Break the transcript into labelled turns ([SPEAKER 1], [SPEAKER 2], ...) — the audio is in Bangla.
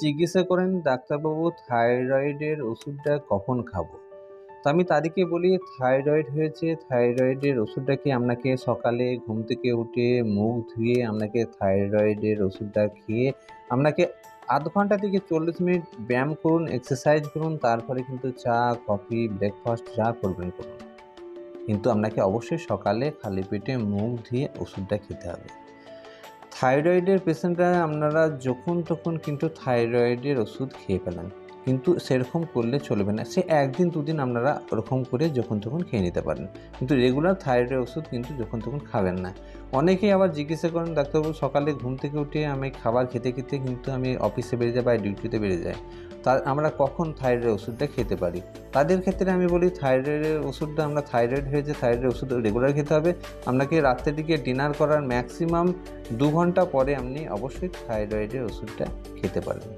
[SPEAKER 1] জিজ্ঞাসা করেন ডাক্তারবাবু থাইরয়েডের ওষুধটা কখন খাবো? তো আমি তাদেরকে বলি থাইরয়েড হয়েছে, থাইরয়েডের ওষুধটা কি আপনাকে সকালে ঘুম থেকে উঠে মুখ ধুয়ে আপনাকে থাইরয়েডের ওষুধটা খেয়ে আপনাকে ০.৫ ঘন্টা থেকে ৪০ মিনিট ব্যায়াম করুন, এক্সারসাইজ করুন, তারপরে কিন্তু চা, কফি, ব্রেকফাস্ট যা করবেন করুন। কিন্তু আপনাকে অবশ্যই সকালে খালি পেটে মুখ ধুয়ে ওষুধটা খেতে হবে। থাইরয়েডের পেশেন্টরা আপনারা যখন তখন কিন্তু থাইরয়েডের ওষুধ খেয়ে ফেলেন। কিন্তু সেরকম করলে চলবে না। সে ১ দিন ২ দিন আপনারা ওরকম করে যখন তখন খেয়ে নিতে পারেন। কিন্তু রেগুলার থাইরয়েডের ওষুধ কিন্তু যখন তখন খাবেন না। অনেকেই আবার জিজ্ঞাসা করেন ডাক্তারবাবু সকালে ঘুম থেকে উঠে আমি খাবার খেতে, খেতে কিন্তু আমি অফিসে বেরিয়ে যাই বা ডিউটিতে বেরিয়ে যাই। আমরা কখন থাইরয়েডের ওষুধটা খেতে পারি? তাদের ক্ষেত্রে আমি বলি থাইরয়েডের ওষুধটা আমরা থাইরয়েড হয়েছে থাইরয়েডের ওষুধ রেগুলার খেতে হবে। আপনাকে রাত্রের দিকে ডিনার করার ম্যাক্সিমাম ২ ঘন্টা পরে আপনি অবশ্যই থাইরয়েডের ওষুধটা খেতে পারবেন।